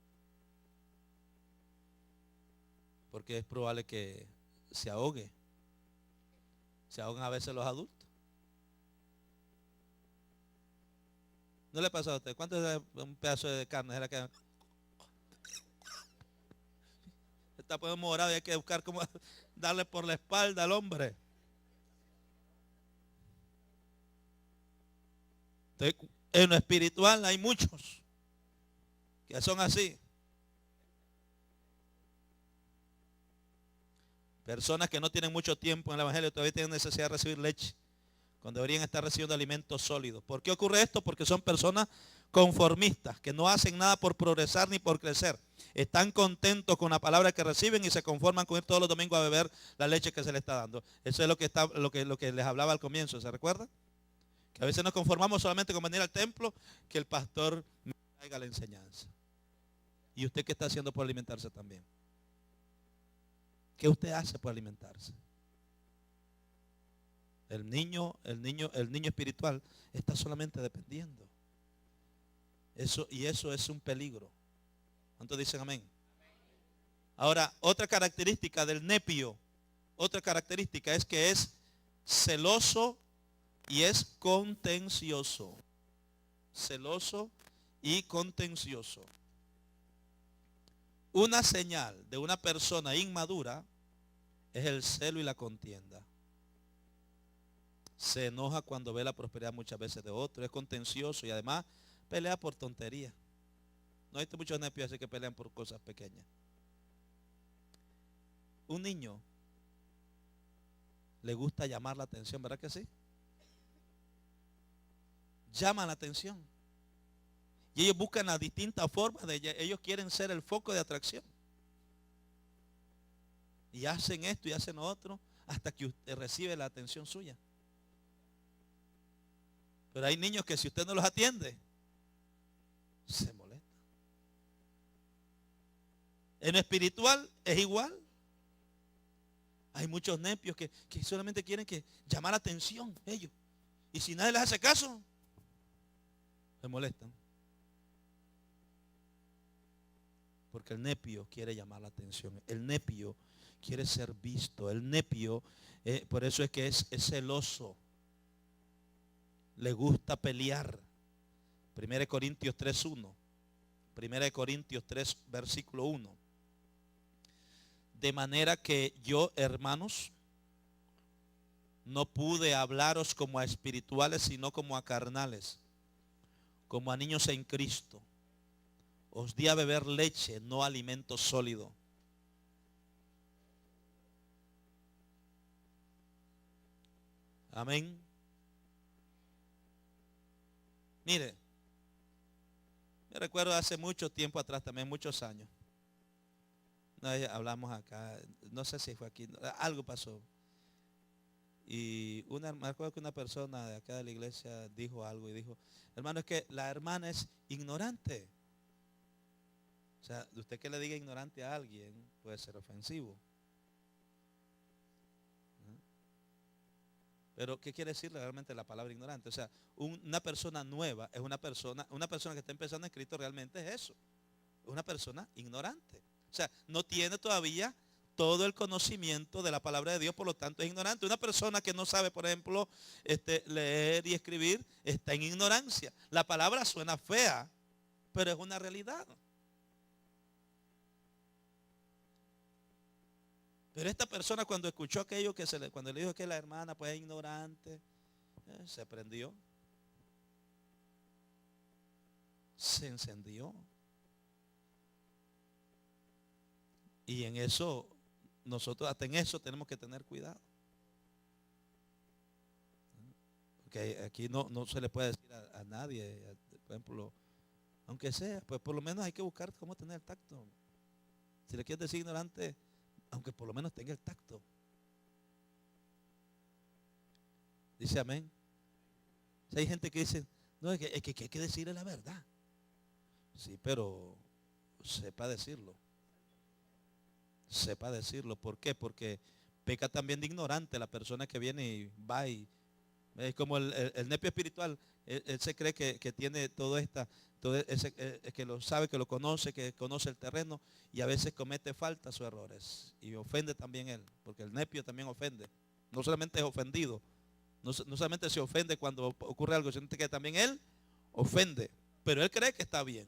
Speaker 1: Porque es probable que se ahogue. Se ahogan a veces los adultos. ¿No le pasa a usted? ¿Cuánto es un pedazo de carne? ¿Será que está poniendo morado y hay que buscar cómo darle por la espalda al hombre? Entonces, en lo espiritual hay muchos que son así. Personas que no tienen mucho tiempo en el evangelio todavía tienen necesidad de recibir leche, cuando deberían estar recibiendo alimentos sólidos. ¿Por qué ocurre esto? Porque son personas conformistas, que no hacen nada por progresar ni por crecer. Están contentos con la palabra que reciben y se conforman con ir todos los domingos a beber la leche que se les está dando. Eso es lo que les hablaba al comienzo, ¿se recuerda? Que a veces nos conformamos solamente con venir al templo, que el pastor me traiga la enseñanza. ¿Y usted qué está haciendo por alimentarse también? ¿Qué usted hace por alimentarse? El niño espiritual está solamente dependiendo. Eso es un peligro. ¿Cuántos dicen amén? Ahora, otra característica del nepio, otra característica es que es celoso y es contencioso. Celoso y contencioso. Una señal de una persona inmadura es el celo y la contienda. Se enoja cuando ve la prosperidad muchas veces de otro, es contencioso y además pelea por tonterías. No hay muchos nepios así que pelean por cosas pequeñas. Un niño le gusta llamar la atención, ¿verdad que sí? Llama la atención. Y ellos buscan las distintas formas ellos quieren ser el foco de atracción. Y hacen esto y hacen lo otro hasta que usted recibe la atención suya. Pero hay niños que si usted no los atiende, se molesta. En lo espiritual es igual. Hay muchos nepios que solamente quieren llamar la atención ellos. Y si nadie les hace caso, se molestan. Porque el nepio quiere llamar la atención. El nepio quiere ser visto. El nepio, por eso es que es celoso. Le gusta pelear. 1 Corintios 3:1. 1 Corintios 3, versículo 1. De manera que yo, hermanos, no pude hablaros como a espirituales, sino como a carnales, como a niños en Cristo. Os di a beber leche, no alimento sólido. Amén. Mire, me recuerdo hace mucho tiempo atrás, también muchos años. Hablamos acá, no sé si fue aquí, algo pasó. Y me acuerdo que una persona de acá de la iglesia dijo algo y dijo, hermano, es que la hermana es ignorante. O sea, usted que le diga ignorante a alguien puede ser ofensivo. Pero ¿qué quiere decir realmente la palabra ignorante? O sea, una persona nueva es una persona que está empezando en Cristo realmente es eso. Una persona ignorante. O sea, no tiene todavía todo el conocimiento de la palabra de Dios, por lo tanto es ignorante. Una persona que no sabe, por ejemplo, leer y escribir, está en ignorancia. La palabra suena fea, pero es una realidad. Pero esta persona cuando escuchó aquello cuando le dijo que la hermana pues es ignorante, se prendió. Se encendió. Y en eso, nosotros hasta en eso tenemos que tener cuidado. Porque aquí no se le puede decir a nadie, por ejemplo, aunque sea, pues por lo menos hay que buscar cómo tener el tacto. Si le quieres decir ignorante, aunque por lo menos tenga el tacto. Dice amén. Si hay gente que dice, no, es que hay que decirle la verdad. Sí, pero sepa decirlo. Sepa decirlo. ¿Por qué? Porque peca también de ignorante la persona que viene y va y es como el nepio espiritual. Él se cree que tiene todo ese, que lo sabe, que lo conoce, que conoce el terreno y a veces comete faltas o errores y ofende también él, porque el nepio también ofende. No solamente es ofendido, no solamente se ofende cuando ocurre algo, sino que también él ofende, pero él cree que está bien.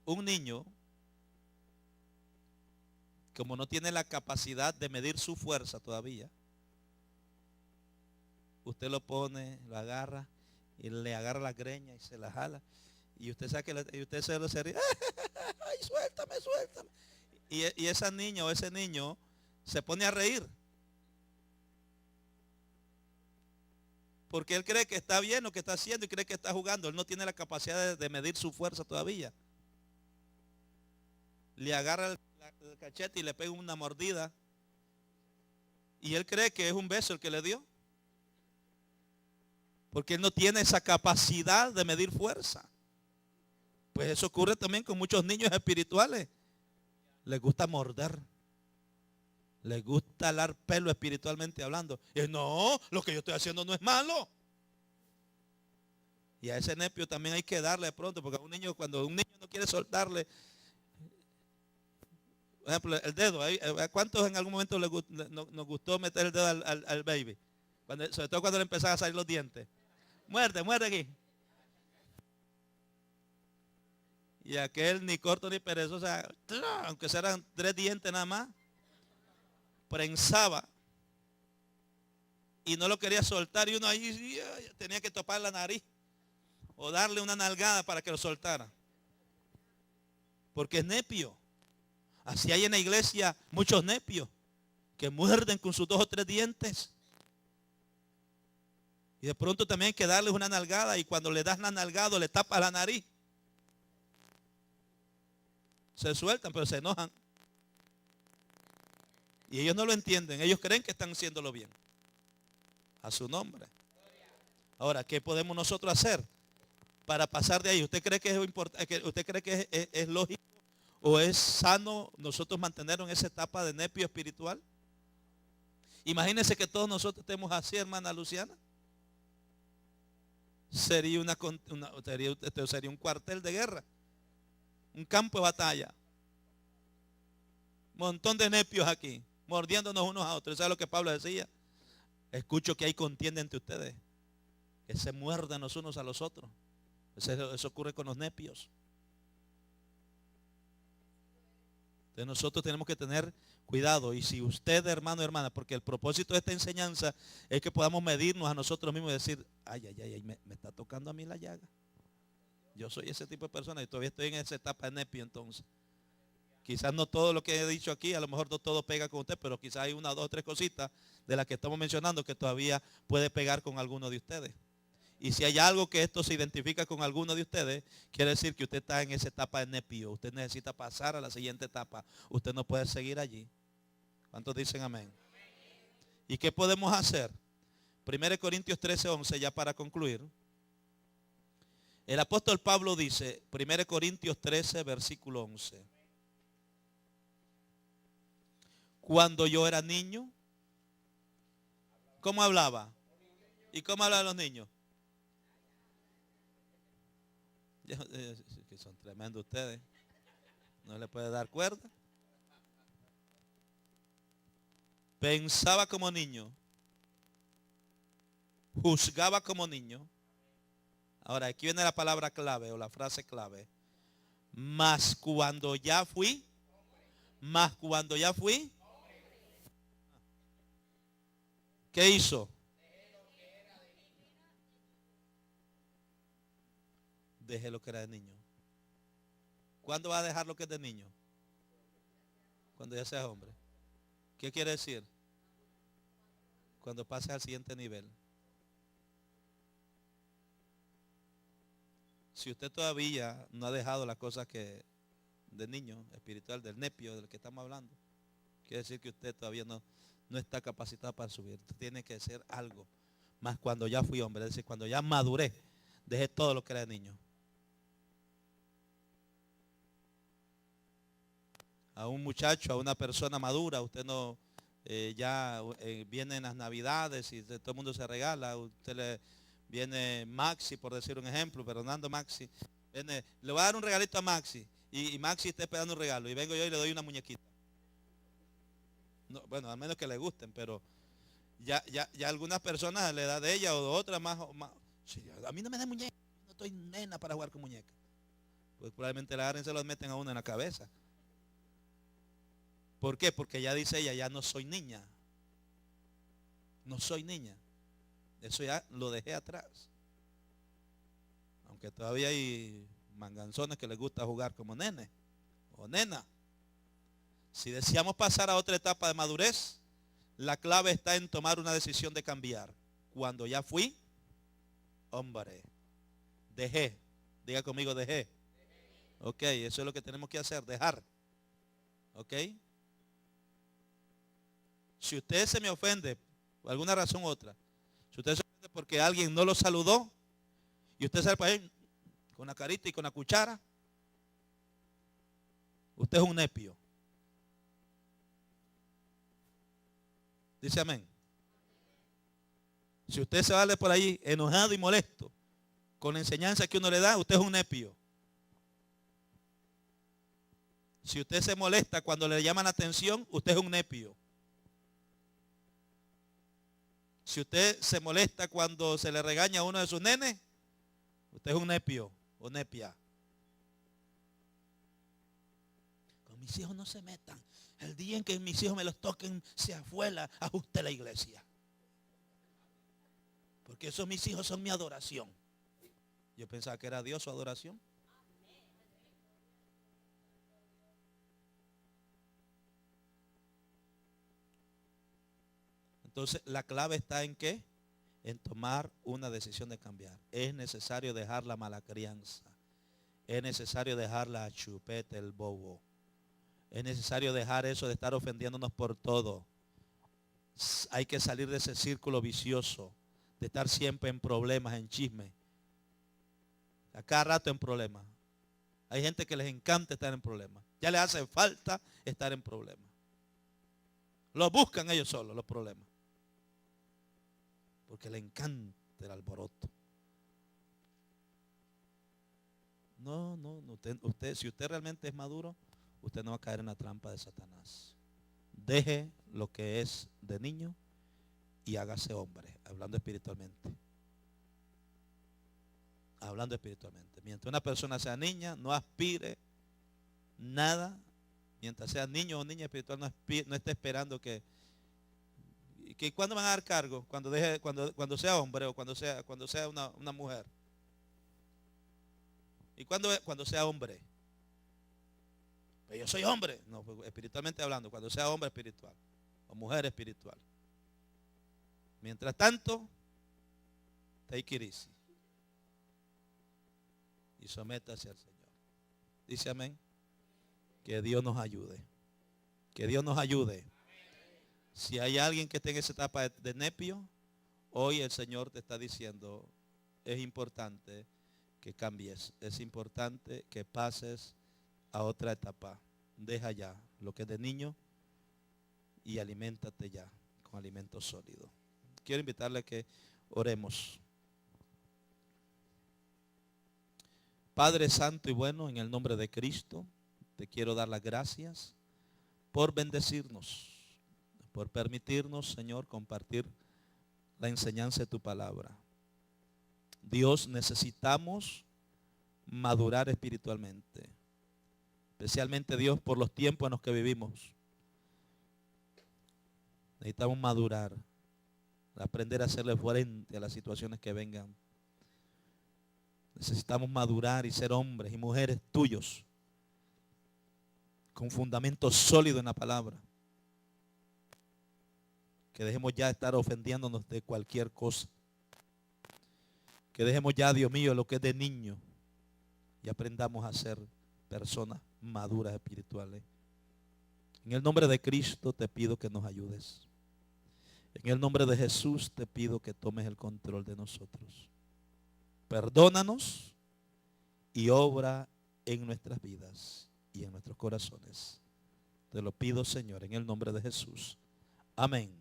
Speaker 1: Un niño, como no tiene la capacidad de medir su fuerza todavía, usted lo pone, lo agarra y le agarra la greña y se la jala. Y usted sabe y usted se ríe. ¡Ay, suéltame! Y esa niña o ese niño se pone a reír. Porque él cree que está bien lo que está haciendo y cree que está jugando. Él no tiene la capacidad de medir su fuerza todavía. Le agarra el cachete y le pega una mordida. Y él cree que es un beso el que le dio. Porque él no tiene esa capacidad de medir fuerza. Pues eso ocurre también con muchos niños espirituales. Les gusta morder. Les gusta alar pelo espiritualmente hablando. Y no, lo que yo estoy haciendo no es malo. Y a ese nepio también hay que darle de pronto, porque a un niño, cuando un niño no quiere soltarle, por ejemplo, el dedo. ¿A cuántos en algún momento nos gustó meter el dedo al baby? Sobre todo cuando le empezaban a salir los dientes. Muerde aquí. Y aquel ni corto ni perezoso, o sea, aunque eran 3 dientes nada más, prensaba y no lo quería soltar y uno ahí tenía que topar la nariz o darle una nalgada para que lo soltara. Porque es nepio. Así hay en la iglesia muchos nepios que muerden con sus 2 o 3 dientes. Y de pronto también hay que darles una nalgada y cuando le das la nalgada le tapas la nariz. Se sueltan, pero se enojan. Y ellos no lo entienden. Ellos creen que están haciéndolo bien. A su nombre. Ahora, ¿qué podemos nosotros hacer para pasar de ahí? ¿Usted cree que es importante? ¿Usted cree que es lógico o es sano nosotros mantenernos en esa etapa de nepio espiritual? Imagínense que todos nosotros estemos así, hermana Luciana. Sería un cuartel de guerra. Un campo de batalla. Montón de nepios aquí, mordiéndonos unos a otros. ¿Sabe lo que Pablo decía? Escucho que hay contienda entre ustedes, que se muerden los unos a los otros. Eso ocurre con los nepios. Entonces nosotros tenemos que tener cuidado. Y si usted, hermano o hermana, porque el propósito de esta enseñanza es que podamos medirnos a nosotros mismos y decir, ay, me está tocando a mí la llaga. Yo soy ese tipo de persona y todavía estoy en esa etapa de nepio entonces. Quizás no todo lo que he dicho aquí, a lo mejor no todo pega con usted, pero quizás hay una, dos o tres cositas de las que estamos mencionando que todavía puede pegar con alguno de ustedes. Y si hay algo que esto se identifica con alguno de ustedes, quiere decir que usted está en esa etapa de nepio. Usted necesita pasar a la siguiente etapa. Usted no puede seguir allí. ¿Cuántos dicen amén? ¿Y qué podemos hacer? 1 Corintios 13:11, ya para concluir. El apóstol Pablo dice, 1 Corintios 13, versículo 11. Cuando yo era niño, ¿cómo hablaba? ¿Y cómo hablaban los niños? Que son tremendos ustedes. No le puede dar cuerda. Pensaba como niño. Juzgaba como niño. Ahora, aquí viene la palabra clave o la frase clave. Mas cuando ya fui. ¿Qué hizo? Dejé lo que era de niño. ¿Cuándo va a dejar lo que es de niño? Cuando ya seas hombre. ¿Qué quiere decir? Cuando pase al siguiente nivel. Si usted todavía no ha dejado las cosas que de niño espiritual, del nepio del que estamos hablando, quiere decir que usted todavía no está capacitado para subir. Usted tiene que hacer algo. Más cuando ya fui hombre, es decir, cuando ya maduré, dejé todo lo que era de niño. A un muchacho, a una persona madura, usted no, vienen las navidades y todo el mundo se regala, usted le viene Maxi, por decir un ejemplo, Fernando Maxi, le voy a dar un regalito a Maxi, y Maxi está esperando un regalo, y vengo yo y le doy una muñequita. No, bueno, a menos que le gusten, pero ya algunas personas a la edad de ella o de otras más, sí, a mí no me da muñeca, no estoy nena para jugar con muñecas. Pues probablemente la agarren y se los meten a uno en la cabeza. ¿Por qué? Porque ya dice ella, ya no soy niña. No soy niña. Eso ya lo dejé atrás. Aunque todavía hay manganzones que les gusta jugar como nene o nena. Si deseamos pasar a otra etapa de madurez, la clave está en tomar una decisión de cambiar. Cuando ya fui hombre, dejé. Diga conmigo, dejé. Ok, eso es lo que tenemos que hacer, dejar. Ok. Si usted se me ofende por alguna razón u otra, si usted se ofende porque alguien no lo saludó y usted sale para ahí con la carita y con la cuchara, usted es un nepio. Dice amén. Si usted se vale por ahí enojado y molesto con la enseñanza que uno le da, usted es un nepio. Si usted se molesta cuando le llaman la atención, usted es un nepio. Si usted se molesta cuando se le regaña a uno de sus nenes, usted es un nepio o nepia. Con mis hijos no se metan. El día en que mis hijos me los toquen, se afuera, ajuste la iglesia. Porque esos mis hijos son mi adoración. Yo pensaba que era Dios su adoración. Entonces, la clave está en ¿qué? En tomar una decisión de cambiar. Es necesario dejar la mala crianza. Es necesario dejar la chupeta, el bobo. Es necesario dejar eso de estar ofendiéndonos por todo. Hay que salir de ese círculo vicioso, de estar siempre en problemas, en chisme. A cada rato en problemas. Hay gente que les encanta estar en problemas. Ya les hace falta estar en problemas. Los buscan ellos solos, los problemas. Porque le encanta el alboroto. No, usted, si usted realmente es maduro, usted no va a caer en la trampa de Satanás. Deje lo que es de niño y hágase hombre, hablando espiritualmente. Hablando espiritualmente. Mientras una persona sea niña, no aspire nada. Mientras sea niño o niña espiritual, no esté esperando que ¿cuándo van a dar cargo? Cuando sea hombre o cuando sea una mujer. ¿Y cuando sea hombre? Pero yo soy hombre. No, espiritualmente hablando, cuando sea hombre espiritual o mujer espiritual. Mientras tanto, take it easy. Y sométase al Señor. Dice amén. Que Dios nos ayude. Que Dios nos ayude. Si hay alguien que esté en esa etapa de nepio, hoy el Señor te está diciendo, es importante que cambies. Es importante que pases a otra etapa. Deja ya lo que es de niño y aliméntate ya con alimento sólido. Quiero invitarle a que oremos. Padre Santo y bueno, en el nombre de Cristo, te quiero dar las gracias por bendecirnos, por permitirnos, Señor, compartir la enseñanza de tu palabra. Dios, necesitamos madurar espiritualmente, especialmente Dios por los tiempos en los que vivimos. Necesitamos madurar, aprender a hacerle frente a las situaciones que vengan. Necesitamos madurar y ser hombres y mujeres tuyos, con fundamento sólido en la palabra. Que dejemos ya de estar ofendiéndonos de cualquier cosa. Que dejemos ya, Dios mío, lo que es de niño y aprendamos a ser personas maduras espirituales. En el nombre de Cristo te pido que nos ayudes. En el nombre de Jesús te pido que tomes el control de nosotros. Perdónanos y obra en nuestras vidas y en nuestros corazones. Te lo pido, Señor, en el nombre de Jesús. Amén.